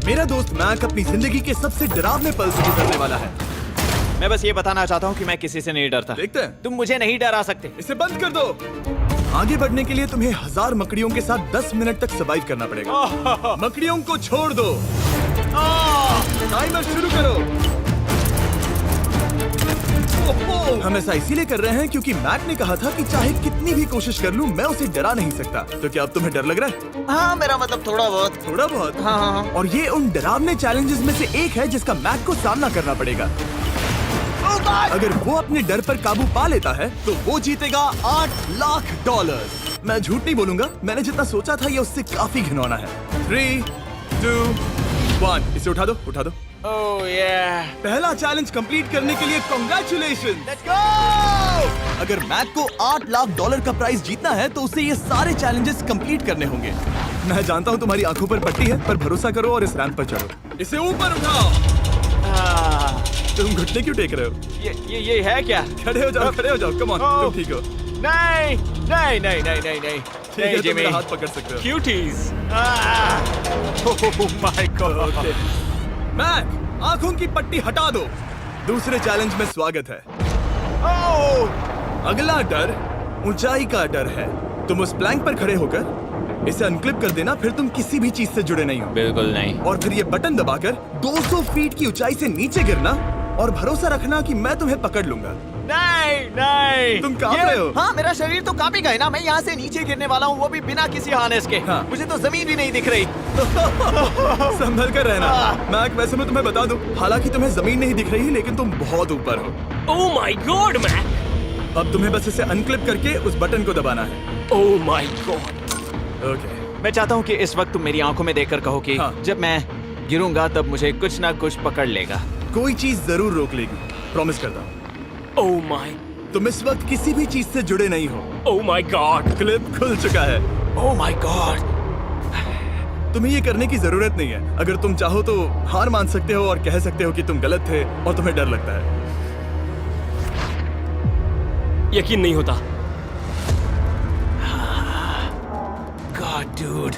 मेरा दोस्त मैक अपनी जिंदगी के सबसे डरावने पल से गुजरने वाला है। मैं बस ये बताना चाहता हूँ कि मैं किसी से नहीं डरता। देखते हैं। तुम मुझे नहीं डरा सकते। इसे बंद कर दो। आगे बढ़ने के लिए तुम्हें 1000 मकड़ियों के साथ 10 मिनट तक सर्वाइव करना पड़ेगा। मकड़ियों को छोड़ दो। टाइमर शुरू करो। हम ऐसा इसीलिए कर रहे हैं क्योंकि मैक ने कहा था कि चाहे कितनी भी कोशिश कर लूं, मैं उसे डरा नहीं सकता। तो क्या अब तुम्हें डर लग रहा है? हाँ, मेरा मतलब थोड़ा बहुत। थोड़ा बहुत? हाँ। और ये उन डरावने चैलेंजेस में से एक है जिसका मैक को सामना करना पड़ेगा। अगर वो अपने डर पर काबू पा लेता है तो वो जीतेगा $8 लाख। मैं झूठ नहीं बोलूंगा, मैंने जितना सोचा था ये उससे काफी घिनौना है। 3, 2, 1, इसे उठा दो, उठा दो। ओह yeah. पहला चैलेंज कंप्लीट करने के लिए कांग्रेचुलेशन। Let's go! अगर मैक को $8 लाख का प्राइज जीतना है तो उसे ये सारे चैलेंजेस कंप्लीट करने होंगे। मैं जानता हूँ तुम्हारी आंखों पर पट्टी है, पर भरोसा करो और इस रैंप पर चढ़ो। इसे ऊपर उठाओ। तुम घुटने क्यों टेक रहे हो? ये है क्या? खड़े हो जाओ, खड़े हो जाओ। कम ऑन, तुम ठीक हो? नहीं नहीं नहीं नहीं नहीं नहीं। ठीक है, तुम मेरा हाथ पकड़ सकते हो। Cuties. Oh my God. Mac, आंखों की पट्टी हटा दो। दूसरे चैलेंज में स्वागत है। अगला डर ऊंचाई का डर है। तुम उस प्लैंक पर खड़े होकर इसे अनक्लिप कर देना, फिर तुम किसी भी चीज से जुड़े नहीं हो। बिल्कुल नहीं। और फिर ये बटन दबाकर 200 फीट की ऊंचाई से नीचे गिरना और भरोसा रखना कि मैं तुम्हें पकड़ लूंगा। नहीं नहीं। तुम कांप रहे हो? हाँ, मेरा शरीर तो कांप ही गया ना। मैं यहाँ से नीचे गिरने वाला हूँ, वो भी बिना किसी हार्नेस के। हाँ। मुझे तो जमीन भी नहीं दिख रही। संभल कर रहना। मैक, वैसे मैं तुम्हें बता दूं, हालांकि तुम्हें जमीन नहीं दिख रही, लेकिन तुम बहुत ऊपर हो। Oh my God Mac. अब तुम्हें बस इसे अनक्लिप करके उस बटन को दबाना है। ओह माय गॉड। ओके। मैं चाहता हूँ कि इस वक्त तुम मेरी आंखों में देखकर कहो कि हाँ। जब मैं गिरूंगा तब मुझे कुछ ना कुछ पकड़ लेगा। कोई चीज जरूर रोक लेगी, प्रॉमिस करता हूँ। Oh my. तुम इस वक्त किसी भी चीज से जुड़े नहीं हो। Oh my God. क्लिप खुल चुका है। ओह माय गॉड। तुम्हें ये करने की जरूरत नहीं है। अगर तुम चाहो तो हार मान सकते हो और कह सकते हो कि तुम गलत थे और तुम्हें डर लगता है। यकीन नहीं होता। God dude.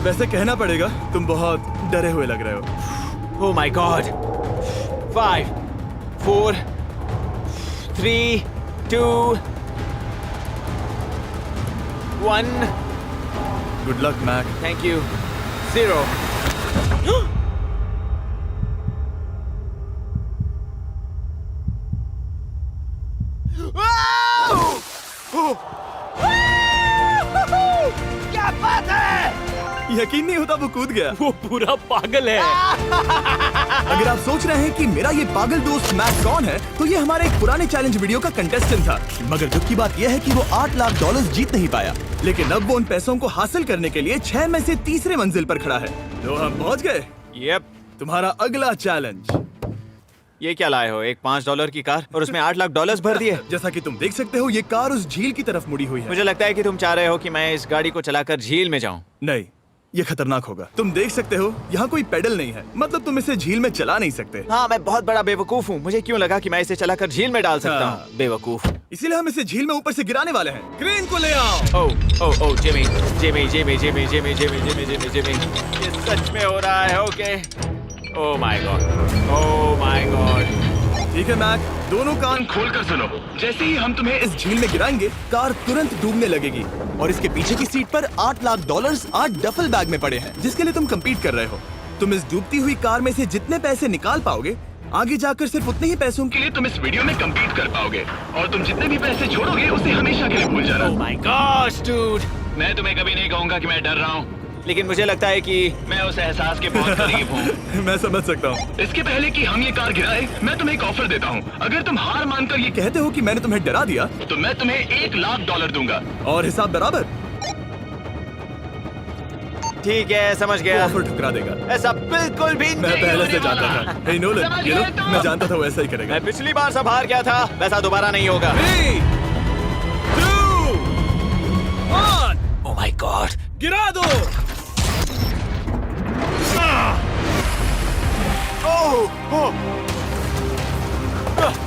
वैसे कहना पड़ेगा, तुम बहुत डरे हुए लग रहे हो। Oh my God. 5, 4, 3, 2, 1। Good luck Mac. Thank you. 0। क्या बात है? यकीन नहीं होता वो कूद गया। वो पूरा पागल है। अगर आप सोच रहे हैं कि मेरा ये पागल दोस्त मैक कौन है, तो ये हमारे एक पुराने चैलेंज वीडियो का कंटेस्टेंट था। मगर दुख की बात यह है कि वो $8 लाख जीत नहीं पाया, लेकिन अब वो उन पैसों को हासिल करने के लिए 6 में से तीसरे मंजिल पर खड़ा है। तो हम पहुंच गए। यप। तुम्हारा अगला चैलेंज। ये क्या लाए हो? एक $5 की कार और उसमें $8 लाख भर दिए। जैसा कि तुम देख सकते हो, ये कार उस झील की तरफ मुड़ी हुई है। मुझे लगता है कि तुम चाह रहे हो कि मैं इस गाड़ी को चलाकर झील में जाऊं। नहीं, ये खतरनाक होगा। तुम देख सकते हो, यहाँ कोई पेडल नहीं है, मतलब तुम इसे झील में चला नहीं सकते। हाँ, मैं बहुत बड़ा बेवकूफ हूँ। मुझे क्यों लगा कि मैं इसे चलाकर झील में डाल सकता हाँ। हूँ? बेवकूफ। इसीलिए हम इसे झील में ऊपर से गिराने वाले हैं। क्रेन को ले आओ। Oh Jimmy Jimmy Jimmy Jimmy Jimmy Jimmy Jimmy Jimmy Jimmy, ये सच में हो रहा है? Okay. Oh my God. Oh my God. ठीक है मैक, दोनों कान खोलकर सुनो। जैसे ही हम तुम्हें इस झील में गिराएंगे, कार तुरंत डूबने लगेगी और इसके पीछे की सीट पर $8 लाख 8 डफल बैग में पड़े हैं, जिसके लिए तुम compete कर रहे हो। तुम इस डूबती हुई कार में से जितने पैसे निकाल पाओगे, आगे जाकर सिर्फ उतने ही पैसों के लिए तुम इस वीडियो में compete कर पाओगे। और तुम जितने भी पैसे छोड़ोगे, उसे हमेशा के लिए भूल जाना। ओह माय गॉड डूड। मैं तुम्हें कभी नहीं कहूंगा कि मैं डर रहा हूँ। लेकिन मुझे लगता है कि मैं उस एहसास के बहुत करीब हूँ। मैं समझ सकता हूँ। इसके पहले कि हम ये कार गिराए, मैं तुम्हें एक ऑफर देता हूँ। अगर तुम हार मानकर ये कहते हो कि मैंने तुम्हें डरा दिया, तो मैं तुम्हें $1 लाख दूंगा। और हिसाब बराबर। ठीक है, समझ वो गया। ऑफर ठुकरा देगा। ऐसा बिल्कुल भी मैं नहीं पहले होने से वाला। जानता था। हे नोलन, समझ ये लो, गए तुम? मैं जानता था वो ऐसा ही करेगा। मैं पिछली बार सब हार गया था, वैसा दोबारा नहीं होगा। 3, 2, 1, ओह माय गॉड। गिरा दो।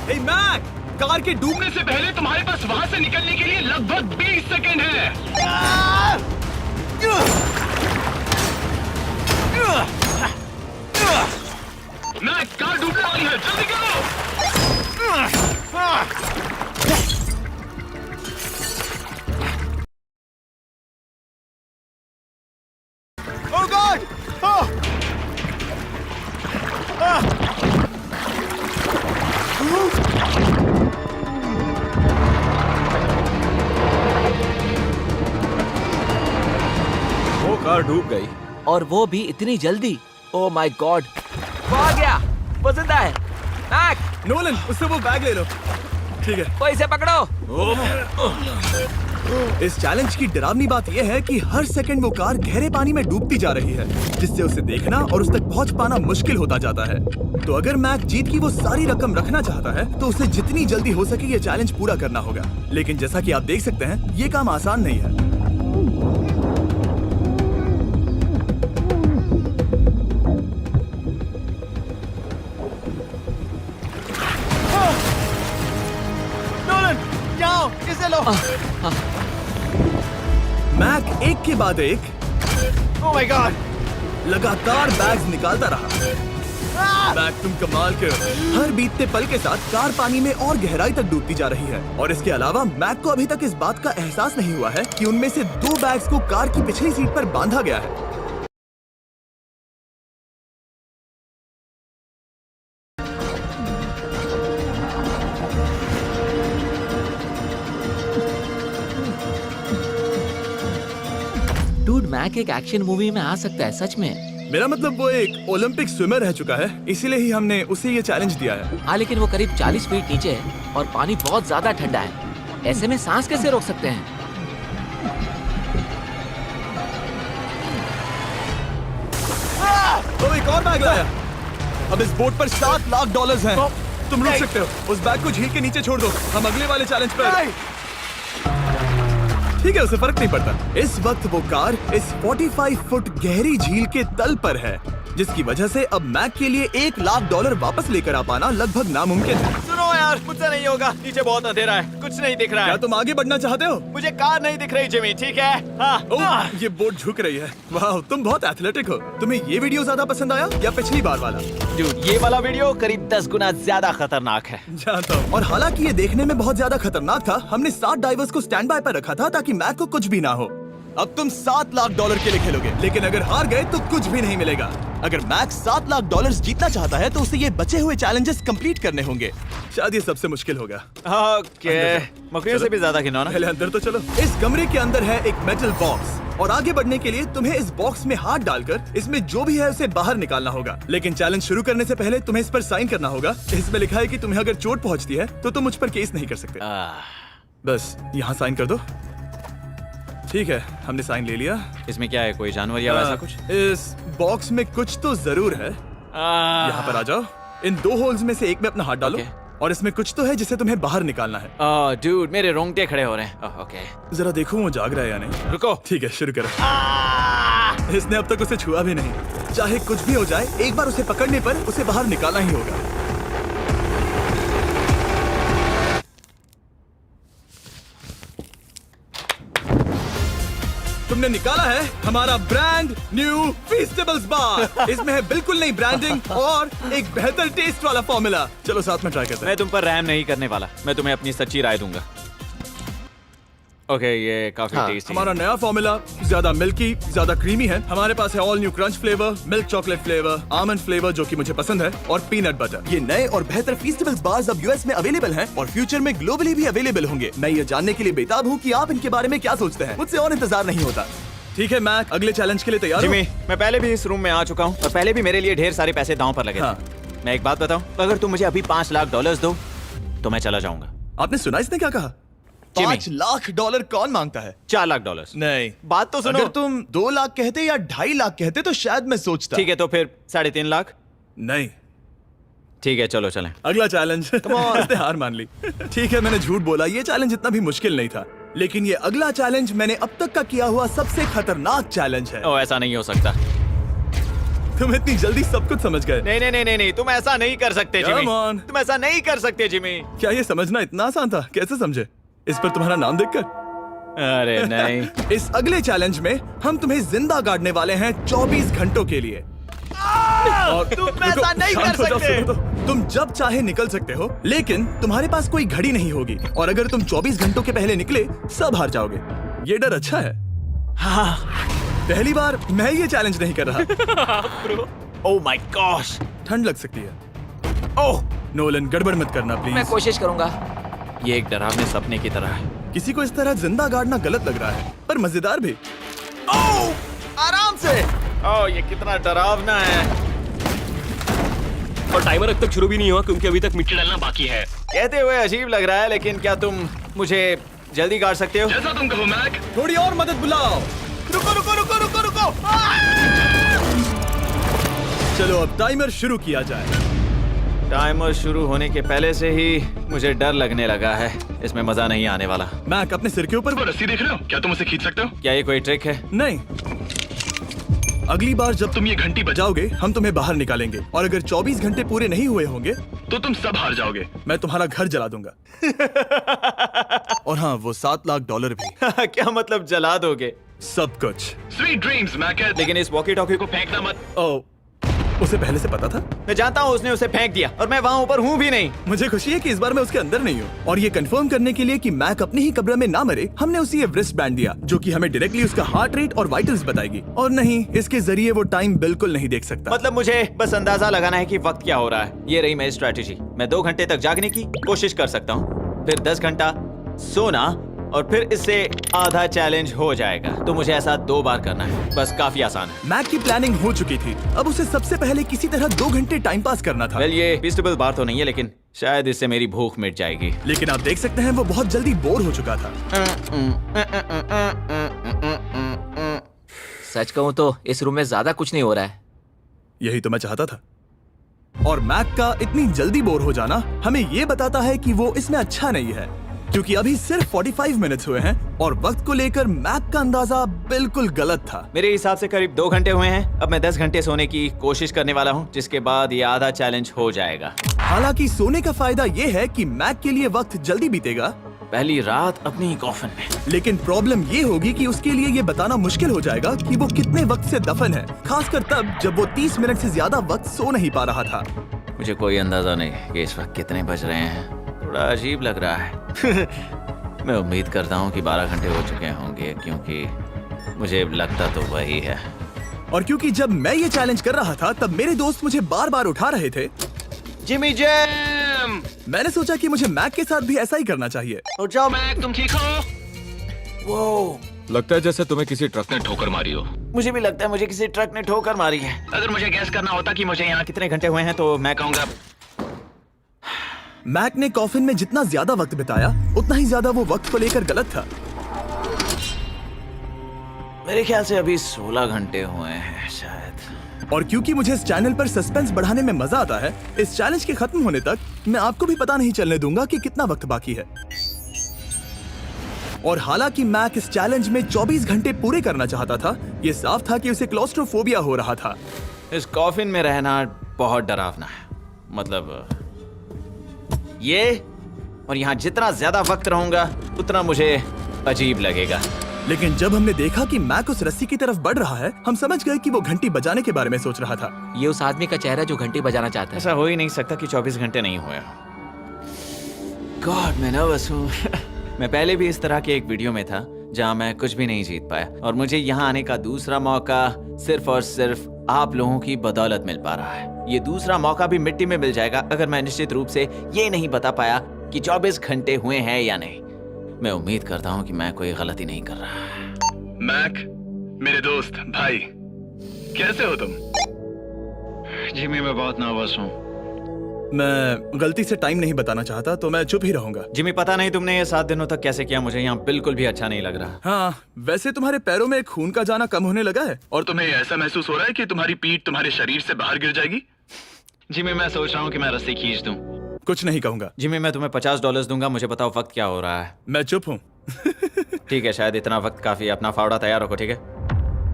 हे मैक, कार के डूबने से पहले तुम्हारे पास वहाँ से निकलने के लिए लगभग 20 सेकंड है। डूब गई। और वो भी इतनी जल्दी। ओ माय गॉड, वो आ गया, वो जिंदा है। मैक, नोलन, उससे वो बैग ले लो। ठीक है। वो इसे पकड़ो। इस चैलेंज की डरावनी बात यह है कि हर सेकंड वो कार गहरे पानी में डूबती जा रही है, जिससे उसे देखना और उस तक पहुंच पाना मुश्किल होता जाता है। तो अगर मैक जीत की वो सारी रकम रखना चाहता है तो उसे जितनी जल्दी हो सके ये चैलेंज पूरा करना होगा। लेकिन जैसा कि आप देख सकते हैं, ये काम आसान नहीं है। नोलन, जाओ, इसे लो। मैक एक के बाद एक ओ माय गॉड, लगातार बैग्स निकालता रहा। मैक, तुम कमाल के हो। हर बीतते पल के साथ कार पानी में और गहराई तक डूबती जा रही है, और इसके अलावा मैक को अभी तक इस बात का एहसास नहीं हुआ है कि उनमें से 2 बैग्स को कार की पिछली सीट पर बांधा गया है। डूड, मैक एक एक्शन मूवी में आ सकता है सच में। मेरा मतलब वो एक ओलंपिक स्विमर रह चुका है, इसीलिए ही हमने उसे ये चैलेंज दिया है। हाँ, लेकिन वो करीब 40 फीट नीचे है और पानी बहुत ज्यादा ठंडा है। ऐसे में सांस कैसे रोक सकते हैं? तो एक और बैग लाया। अब इस बोट पर $7 लाख हैं। तुम रुक सकते हो। उस बैग को झील के नीचे छोड़ दो। हम अगले वाले चैलेंज पर। ठीक है, उसे फर्क नहीं पड़ता। इस वक्त वो कार इस 45 फुट गहरी झील के तल पर है, जिसकी वजह से अब मैक के लिए $1 लाख वापस लेकर आ पाना लगभग नामुमकिन है। सुनो यार, मुझसे नहीं होगा। नीचे बहुत अंधेरा है, कुछ नहीं दिख रहा क्या है। तुम आगे बढ़ना चाहते हो? मुझे कार नहीं दिख रही जिमी, ठीक है? हाँ। ओह, ये बोट झुक रही है। वाह, तुम बहुत एथलेटिक हो। तुम्हें ये वीडियो ज्यादा पसंद आया या पिछली बार वाला? Dude, ये वाला वीडियो करीब 10 गुना ज्यादा खतरनाक है। जानता हूँ। और हालांकि ये देखने में बहुत ज्यादा खतरनाक था, हमने 7 डाइवर्स को स्टैंड बाय पर रखा था ताकि मैक को कुछ भी ना हो। अब तुम $7 लाख के लिए खेलोगे, लेकिन अगर हार गए तो कुछ भी नहीं मिलेगा। अगर मैक $7 लाख जीतना चाहता है तो उसे ये बचे हुए चैलेंजेस कंप्लीट करने होंगे। शायद ये सबसे मुश्किल होगा। ओके, मकड़ियों से भी ज्यादा खिलौना। पहले अंदर तो चलो। इस कमरे के अंदर है एक मेटल बॉक्स, और आगे बढ़ने के लिए तुम्हें इस बॉक्स में हाथ डालकर इसमें जो भी है उसे बाहर निकालना होगा। लेकिन चैलेंज शुरू करने से पहले तुम्हें इस पर साइन करना होगा। इसमें लिखा है कि तुम्हें अगर चोट पहुंचती है तो तुम मुझ पर केस नहीं कर सकते। बस यहाँ साइन कर दो। ठीक है, हमने साइन ले लिया। इसमें क्या है, कोई जानवर या वैसा कुछ? इस बॉक्स में कुछ तो जरूर है। यहाँ पर आ जाओ। इन 2 होल्स में से एक में अपना हाथ डालो। Okay. और इसमें कुछ तो है जिसे तुम्हें बाहर निकालना है। डूड, मेरे रोंगटे खड़े हो रहे हैं। ओके, जरा देखो वो जाग रहा है या नहीं। रुको। ठीक है, शुरू करो। इसने अब तक उसे छुआ भी नहीं। चाहे कुछ भी हो जाए, एक बार उसे पकड़ने पर उसे बाहर निकालना ही होगा। तुमने निकाला है हमारा ब्रांड न्यू फीस्टेबल्स बार। इसमें है बिल्कुल नई ब्रांडिंग और एक बेहतर टेस्ट वाला फॉर्मूला। चलो साथ में ट्राई करते हैं। मैं तुम पर रहम नहीं करने वाला। मैं तुम्हें अपनी सच्ची राय दूंगा। ओके, ये काफी टेस्टी हमारा नया फॉर्मूला ज्यादा मिल्की, ज्यादा क्रीमी है। हमारे पास है all new crunch flavour, milk chocolate flavour, almond flavour जो कि मुझे पसंद है, और पीनट बटर। ये नए और बेहतर फीस्टेबल्स बार्स अब यूएस में अवेलेबल हैं और फ्यूचर में ग्लोबली भी अवेलेबल होंगे। मैं ये जानने के लिए बेताब हूँ कि आप इनके बारे में क्या सोचते हैं। मुझसे और इंतजार नहीं होता। ठीक है मैक, अगले चैलेंज के लिए तैयार हो? जिमी, मैं पहले भी इस रूम में आ चुका हूँ और पहले भी मेरे लिए ढेर सारे पैसे दांव पर लगे थे। हाँ। मैं एक बात बताऊं, अगर तुम मुझे अभी $5 लाख दो तो मैं चला जाऊंगा। आपने सुना इसने क्या कहा? जिमी। $5 लाख कौन मांगता है? $4 लाख। नहीं, बात तो सुनो। अगर तुम 2 लाख कहते या 2.5 लाख कहते तो शायद मैं सोचता। ठीक है, तो फिर 3.5 लाख। नहीं, ठीक है, चलो चलें। अगला चैलेंज। इसने हार मान ली। ठीक है, मैंने झूठ बोला। ये चैलेंज इतना भी मुश्किल नहीं था, लेकिन ये अगला चैलेंज मैंने अब तक का किया हुआ सबसे खतरनाक चैलेंज है। ओ, ऐसा नहीं हो सकता। तुम इतनी जल्दी सब कुछ समझ गए। नहीं नहीं नहीं नहीं नहीं, तुम ऐसा नहीं कर सकते Come जिमी। on. तुम ऐसा नहीं कर सकते जिमी। क्या ये समझना इतना आसान था? कैसे समझे? इस पर तुम्हारा नाम देखकर? अरे नहीं। इस अगले चैलेंज में हम तुम्हें जिंदा गाड़ने वाले हैं 24 घंटों के लिए। और तुम रुको, ऐसा नहीं शांत कर हो जाओ, सकते। सुनो तो। तुम जब चाहे निकल सकते हो, लेकिन तुम्हारे पास कोई घड़ी नहीं होगी, और अगर तुम 24 घंटों के पहले निकले सब हार जाओगे। ये डर अच्छा है। हाँ। पहली बार मैं ये चैलेंज नहीं कर रहा। Oh my gosh. ठंड लग सकती है। ओह, नोलन, गड़बड़ मत करना मैं प्लीज। कोशिश करूंगा। ये एक डरावने सपने की तरह है। किसी को इस तरह जिंदा गाड़ना गलत लग रहा है, पर मजेदार भी। आराम से। ओह, ये कितना डरावना है। और टाइमर अब तक शुरू भी नहीं हुआ क्योंकि अभी तक मिट्टी डलना बाकी है। कहते हुए अजीब लग रहा है, लेकिन क्या तुम मुझे जल्दी काट सकते हो? जैसा तुम कहो मैक। थोड़ी और मदद बुलाओ। रुको रुको रुको रुको रुको। चलो अब टाइमर शुरू किया जाए। टाइमर शुरू होने के पहले से ही मुझे डर लगने लगा है। इसमें मजा नहीं आने वाला। मैक अपने सिर के ऊपर वो रस्सी देख रहे हो? क्या तुम उसे खींच सकते हो? क्या ये कोई ट्रिक है? नहीं। अगली बार जब तुम ये घंटी बजाओगे हम तुम्हें बाहर निकालेंगे, और अगर 24 घंटे पूरे नहीं हुए होंगे तो तुम सब हार जाओगे। मैं तुम्हारा घर जला दूंगा। और हाँ, वो $7 लाख भी। क्या मतलब जला दोगे? सब कुछ। Sweet dreams Mac. लेकिन इस वॉकी टॉकी को फेंकना मत। ओ, उसे पहले से पता था? मैं जानता हूँ उसने उसे फेंक दिया और मैं वहाँ ऊपर हूँ भी नहीं। मुझे खुशी है कि इस बार मैं उसके अंदर नहीं हूँ। और ये कंफर्म करने के लिए कि मैक अपनी ही कब्र में ना मरे, हमने उसे ये रिस्ट बैंड दिया जो कि हमें डायरेक्टली उसका हार्ट रेट और वाइटल्स बताएगी। और नहीं, इसके जरिए वो टाइम बिल्कुल नहीं देख सकता। मतलब मुझे बस अंदाजा लगाना है कि वक्त क्या हो रहा है। ये रही मेरी स्ट्रेटेजी। मैं 2 घंटे तक जागने की कोशिश कर सकता हूँ, फिर 10 घंटा सोना, और फिर इससे आधा चैलेंज हो जाएगा। तो मुझे ऐसा 2 बार करना है। बस काफी आसान है। मैक की प्लानिंग हो चुकी थी। अब उसे सबसे पहले किसी तरह 2 घंटे टाइम पास करना था। वेल, ये फीस्टेबल बार तो नहीं है, लेकिन शायद इससे मेरी भूख मिट जाएगी। लेकिन आप देख सकते हैं वो बहुत जल्दी बोर हो चुका था। सच कहूँ तो इस रूम में ज्यादा कुछ नहीं हो रहा है। यही तो मैं चाहता था। और मैक का इतनी जल्दी बोर हो जाना हमें ये बताता है कि वो इसमें अच्छा नहीं है, क्योंकि अभी सिर्फ 45 मिनट्स हुए हैं और वक्त को लेकर मैक का अंदाजा बिल्कुल गलत था। मेरे हिसाब से करीब 2 घंटे हुए हैं। अब मैं 10 घंटे सोने की कोशिश करने वाला हूँ, जिसके बाद ये आधा चैलेंज हो जाएगा। हालांकि सोने का फायदा ये है कि मैक के लिए वक्त जल्दी बीतेगा, पहली रात अपनी ही कॉफिन में। लेकिन प्रॉब्लम ये होगी कि उसके लिए ये बताना मुश्किल हो जाएगा कि वो कितने वक्त से दफन है, खासकर तब जब वो 30 मिनट से ज्यादा वक्त सो नहीं पा रहा था। मुझे कोई अंदाजा नहीं कि इस वक्त कितने बज रहे हैं। थोड़ा अजीब लग रहा है। मैं उम्मीद करता हूँ कि 12 घंटे हो चुके होंगे, क्योंकि मुझे लगता तो वही है। और क्योंकि जब मैं ये चैलेंज कर रहा था तब मेरे दोस्त मुझे बार बार उठा रहे थे। Jimmy jam! मैंने सोचा कि मुझे मैक के साथ भी ऐसा ही करना चाहिए। उठ जाओ मैक। मैक तुम ठीक हो? वो लगता है जैसे तुम्हें किसी ट्रक ने ठोकर मारी हो। मुझे भी लगता है मुझे किसी ट्रक ने ठोकर मारी है। अगर मुझे गैस करना होता कि मुझे यहाँ कितने घंटे हुए हैं तो मैं कहूँगा मैक ने कॉफिन में जितना ज्यादा वक्त बिताया उतना ही ज्यादा वो वक्त को लेकर गलत था। मेरे ख्याल से अभी 16 घंटे हुए हैं शायद। और क्योंकि मुझे इस चैनल पर सस्पेंस बढ़ाने में मजा आता है, इस चैलेंज के खत्म होने तक मैं आपको भी पता नहीं चलने दूंगा कि कितना वक्त बाकी है। और हालांकि मैक इस चैलेंज में 24 घंटे पूरे करना चाहता था, ये साफ था कि उसे क्लॉस्ट्रोफोबिया हो रहा था। इस कॉफिन में रहना बहुत डरावना है। मतलब ये, और यहाँ जितना ज्यादा वक्त रहूंगा उतना मुझे अजीब लगेगा। लेकिन जब हमने देखा कि मैक उस रस्सी की तरफ बढ़ रहा है, हम समझ गए कि वो घंटी बजाने के बारे में सोच रहा था। ये उस आदमी का चेहरा जो घंटी बजाना चाहता है। ऐसा हो ही नहीं सकता कि 24 घंटे नहीं हुए। गॉड, मैं नर्वस हूँ। मैं पहले भी इस तरह के एक वीडियो में था जहाँ मैं कुछ भी नहीं जीत पाया, और मुझे यहाँ आने का दूसरा मौका सिर्फ और सिर्फ आप लोगों की बदौलत मिल पा रहा है। ये दूसरा मौका भी मिट्टी में मिल जाएगा अगर मैं निश्चित रूप से ये नहीं बता पाया कि 24 घंटे हुए हैं या नहीं। मैं उम्मीद करता हूँ कि मैं कोई गलती नहीं कर रहा। मैक, मेरे दोस्त भाई, कैसे हो तुम? जिमी, मैं बहुत नर्वस हूँ। मैं गलती से टाइम नहीं बताना चाहता तो मैं चुप ही रहूंगा। जिमी, पता नहीं तुमने ये 7 दिनों तक कैसे किया, मुझे यहाँ बिल्कुल भी अच्छा नहीं लग रहा। हाँ, वैसे तुम्हारे पैरों में खून का जाना कम होने लगा है। और तुम्हें ऐसा महसूस हो रहा है कि तुम्हारी पीठ तुम्हारे शरीर से बाहर गिर जाएगी? जिमी, मैं सोच रहा हूँ कि मैं रस्सी खींच दूं। कुछ नहीं कहूंगा। जिमी, मैं तुम्हें $50 दूंगा, मुझे बताओ वक्त क्या हो रहा है। मैं चुप हूँ। ठीक है, शायद इतना वक्त काफी। अपना फावड़ा तैयार रखो, ठीक है?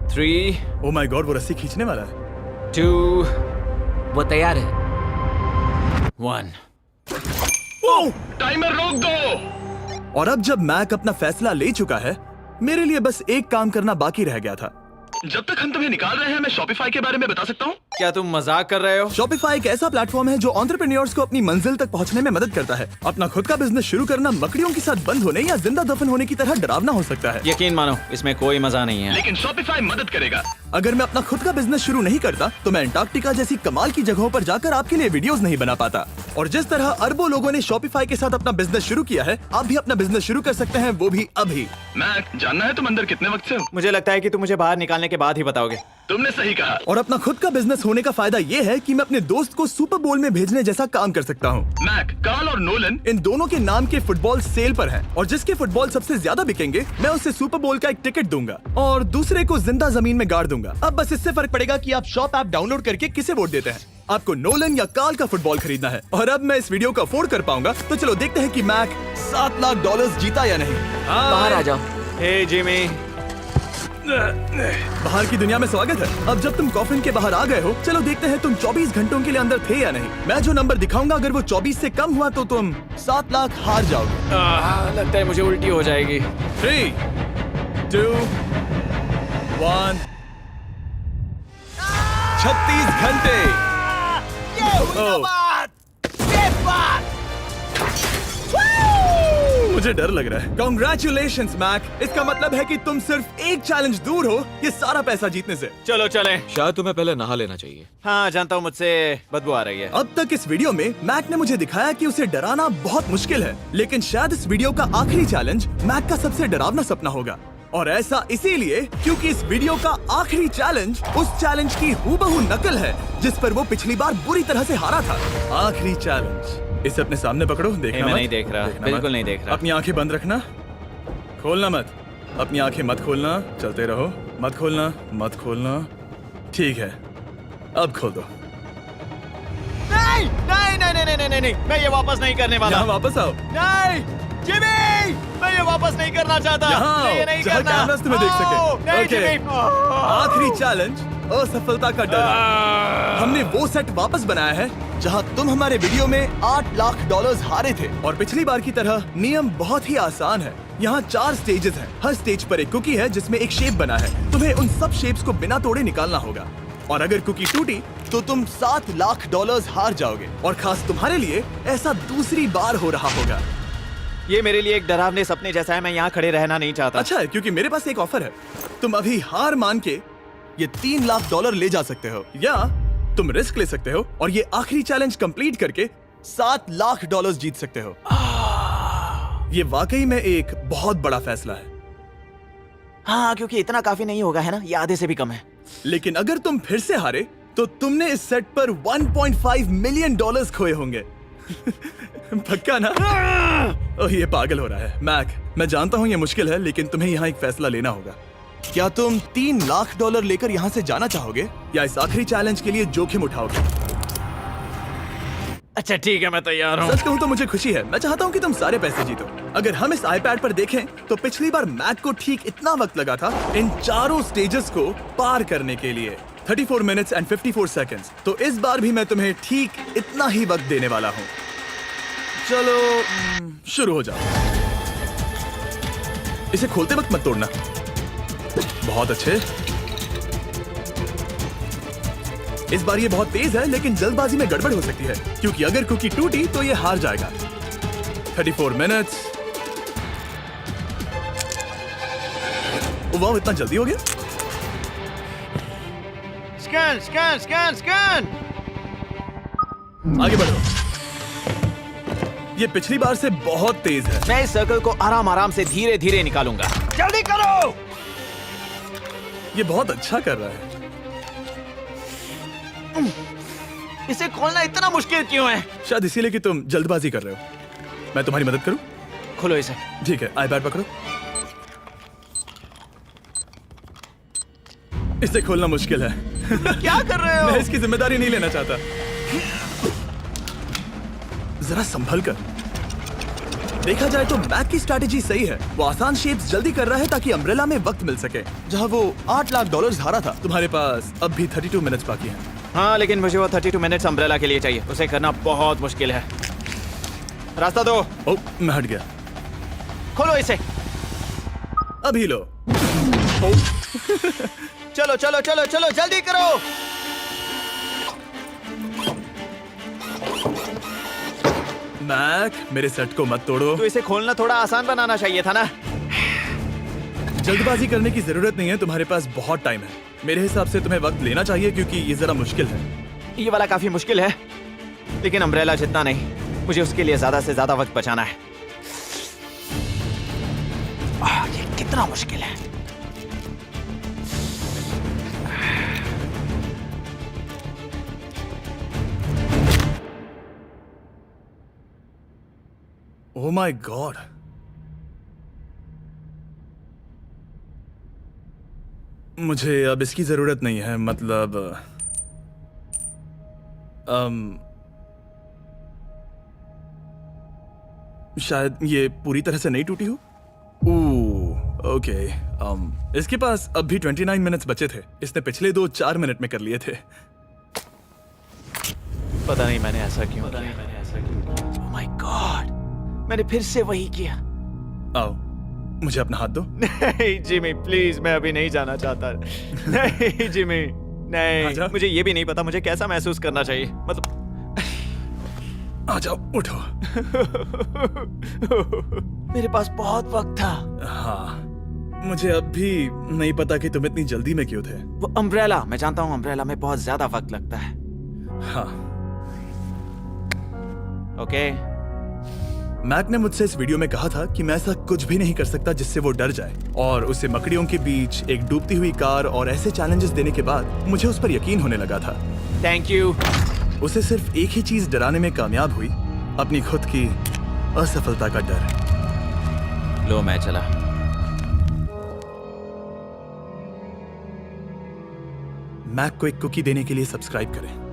3, ओह माय गॉड, वो रस्सी खींचने वाला है। 2, वो तैयार है। 1। टाइमर रोक दो। और अब जब मैक अपना फैसला ले चुका है, मेरे लिए बस एक काम करना बाकी रह गया था। जब तक हम तुम्हें निकाल रहे हैं, मैं शॉपिफाई के बारे में बता सकता हूँ। क्या तुम मजाक कर रहे हो? शॉपिफाई एक ऐसा प्लेटफॉर्म है जो एंटरप्रेन्योर्स को अपनी मंजिल तक पहुंचने में मदद करता है। अपना खुद का बिजनेस शुरू करना मकड़ियों के साथ बंद होने या जिंदा दफन होने की तरह डरावना हो सकता है। यकीन मानो, इसमें कोई मजा नहीं है। लेकिन शॉपिफाई मदद करेगा। अगर मैं अपना खुद का बिजनेस शुरू नहीं करता तो मैं अंटार्कटिका जैसी कमाल की जगहों पर जाकर आपके लिए वीडियोस नहीं बना पाता। और जिस तरह अरबों लोगों ने शॉपिफाई के साथ अपना बिजनेस शुरू किया है, आप भी अपना बिजनेस शुरू कर सकते हैं, वो भी अभी। मैक, जानना है तुम अंदर कितने वक्त से हो? मुझे लगता है कि तुम मुझे बाहर निकालने के बाद ही बताओगे। तुमने सही कहा। और अपना खुद का बिजनेस होने का फायदा ये है कि मैं अपने दोस्त को सुपर बोल में भेजने जैसा काम कर सकता हूँ। मैक, कार्ल और नोलन इन दोनों के नाम के फुटबॉल सेल पर हैं और जिसके फुटबॉल सबसे ज्यादा बिकेंगे मैं उसे सुपर बोल का एक टिकट दूंगा और दूसरे को जिंदा जमीन में गाड़ दूंगा। अब बस इससे फर्क पड़ेगा कि आप शॉप ऐप डाउनलोड करके किसे वोट देते हैं। आपको नोलन या कार्ल का फुटबॉल खरीदना है। और अब मैं इस वीडियो को अफोर्ड कर पाऊंगा, तो चलो देखते हैं कि मैक $7 लाख जीता या नहीं। बाहर आ जाओ। हे जिमी, बाहर की दुनिया में स्वागत है। अब जब तुम कॉफिन के बाहर आ गए हो, चलो देखते हैं तुम 24 घंटों के लिए अंदर थे या नहीं। मैं जो नंबर दिखाऊंगा अगर वो 24 से कम हुआ तो तुम 7 लाख हार जाओगे। लगता है मुझे उल्टी हो जाएगी। 3, 2, 1। 36 घंटे। मुझे डर लग रहा है। Congratulations, Mac. इसका मतलब है कि तुम सिर्फ एक चैलेंज दूर हो ये सारा पैसा जीतने से। चलो चलें। शायद तुम्हें पहले नहा लेना चाहिए। हाँ जानता हूँ, मुझसे बदबू आ रही है। अब तक इस वीडियो में मैक ने मुझे दिखाया कि उसे डराना बहुत मुश्किल है, लेकिन शायद इस वीडियो का आखिरी चैलेंज मैक का सबसे डरावना सपना होगा। और ऐसा इसीलिए क्योंकि इस वीडियो का आखिरी चैलेंज उस चैलेंज की हूबहू नकल है जिस पर वो पिछली बार बुरी तरह से हारा था। आखिरी चैलेंज। इसे अपने सामने पकड़ो, देखना मैं मत। नहीं देख रहा, देखना बिल्कुल मत। नहीं देख रहा। अपनी आंखें बंद रखना, खोलना मत। अपनी आंखें मत खोलना, चलते रहो। मत खोलना, मत खोलना। ठीक है, अब खोल दो। नहीं नहीं नहीं नहीं नहीं नहीं, मैं ये वापस नहीं करने वाला। यहाँ वापस आओ। नहीं जिमी, मैं ये वापस नहीं करना चाहता। यहाँ मैं ये आओ, नहीं जहाँ करना। कैमरास तुम्हें देख सके। नहीं ओके। जिमी। आखिरी चैलेंज असफलता का डर। हमने वो सेट वापस बनाया है जहां तुम हमारे वीडियो में $8 लाख हारे थे और पिछली बार की तरह नियम बहुत ही आसान है। यहाँ 4 स्टेजेस हैं। हर स्टेज पर एक कुकी है जिसमें एक शेप बना है। तुम्हें उन सब शेप्स को बिना तोड़े निकालना होगा और अगर कुकी टूटी तो तुम $7 लाख हार जाओगे। और खास तुम्हारे लिए ऐसा दूसरी बार हो रहा होगा। ये मेरे लिए एक डरावने सपने जैसा है। मैं यहाँ खड़े रहना नहीं चाहता। अच्छा है क्योंकि मेरे पास एक ऑफर है। तुम अभी हार मान के ये $3 लाख ले जा सकते हो या तुम रिस्क ले सकते हो और ये आखिरी चैलेंज कंप्लीट करके $7 लाख जीत सकते हो। ये वाकई में एक बहुत बड़ा फैसला है। हाँ, क्योंकि इतना काफी नहीं होगा, है ना? ये आधे से भी कम है। लेकिन अगर तुम फिर से हारे तो तुमने इस सेट पर $1.5 मिलियन खोए होंगे। पक्का ना? ओह, ये पागल हो रहा है। मैक, मैं जानता हूँ ये मुश्किल है, लेकिन तुम्हें यहाँ एक फैसला लेना होगा। क्या तुम $3 लाख लेकर यहाँ से जाना चाहोगे या इस आखिरी चैलेंज के लिए जोखिम उठाओगे? अच्छा ठीक है, मैं तैयार हूँ। सच कहूँ तो मुझे खुशी है। मैं चाहता हूँ कि तुम सारे पैसे जीतो। अगर हम इस iPad पर देखें तो पिछली बार मैक को ठीक इतना वक्त लगा था इन चारों स्टेजेस को पार करने के लिए, 34 मिनट्स एंड 54 सेकंड्स। तो इस बार भी मैं तुम्हें ठीक इतना ही वक्त देने वाला हूँ। चलो शुरू हो जाओ। इसे खोलते वक्त मत तोड़ना। बहुत अच्छे। इस बार ये बहुत तेज है, लेकिन जल्दबाजी में गड़बड़ हो सकती है क्योंकि अगर कुकी टूटी तो ये हार जाएगा। 34 मिनट्स। वाह, इतना जल्दी हो गया। Scan scan scan scan. आगे बढ़ो। ये पिछली बार से बहुत तेज है। मैं इस सर्कल को आराम आराम से धीरे धीरे निकालूंगा। जल्दी करो। ये बहुत अच्छा कर रहा है। इसे खोलना इतना मुश्किल क्यों है? शायद इसीलिए कि तुम जल्दबाजी कर रहे हो। मैं तुम्हारी मदद करूं? खोलो इसे। ठीक है, iPad पकड़ो। इसे खोलना मुश्किल है। क्या कर रहे हो? मैं इसकी जिम्मेदारी नहीं लेना चाहता। जरा संभल कर। देखा जाए तो मैक की स्ट्रैटेजी सही है। वो आसान शेप्स जल्दी कर रहा है ताकि अम्ब्रेला में वक्त मिल सके। जहां वो $8 लाख हारा था, तुम्हारे पास अब भी 32 मिनट्स बाकी हैं। हाँ, लेकिन मुझे वो 32 मिनट्स अम्ब्रेला के लिए चाहिए। उसे करना बहुत मुश्किल है। रास्ता दो। ओह, मैं हट गया। खोलो इसे। अभी लो। चलो चलो चलो चलो, जल्दी करो। मैक, मेरे सेट को मत तोड़ो। तो इसे खोलना थोड़ा आसान बनाना चाहिए था ना। जल्दबाजी करने की जरूरत नहीं है, तुम्हारे पास बहुत टाइम है। मेरे हिसाब से तुम्हें वक्त लेना चाहिए क्योंकि ये जरा मुश्किल है। ये वाला काफी मुश्किल है, लेकिन अम्ब्रेला जितना नहीं। मुझे उसके लिए ज्यादा से ज्यादा वक्त बचाना है। ये कितना मुश्किल है। ओह माय गॉड। मुझे अब इसकी जरूरत नहीं है, मतलब शायद ये पूरी तरह से नहीं टूटी हो। ओके। इसके पास अब भी 29 मिनट्स बचे थे। इसने पिछले 4 मिनट में कर लिए थे। पता नहीं मैंने ऐसा क्यों किया। ओह माय गॉड, मैंने फिर से वही किया। आओ, मुझे अपना हाथ दो। नहीं जिमी प्लीज, मैं अभी नहीं जाना चाहता। नहीं जिमी, नहीं, आजा। मुझे ये भी नहीं पता मुझे कैसा महसूस करना चाहिए, मतलब आ जाओ, उठो। मेरे पास बहुत वक्त था। हाँ, मुझे अब भी नहीं पता कि तुम इतनी जल्दी में क्यों थे। वो अम्ब्रेला, मैं जानता हूँ अम्ब्रेला में बहुत ज्यादा वक्त लगता है। हाँ, ओके। मैक ने मुझसे इस वीडियो में कहा था कि मैं ऐसा कुछ भी नहीं कर सकता जिससे वो डर जाए, और उसे मकड़ियों के बीच एक डूबती हुई कार और ऐसे चैलेंजेस देने के बाद मुझे उस पर यकीन होने लगा था। Thank you. उसे सिर्फ एक ही चीज डराने में कामयाब हुई, अपनी खुद की असफलता का डर। लो मैं चला। मैक को एक कुकी देने के लिए सब्सक्राइब करें।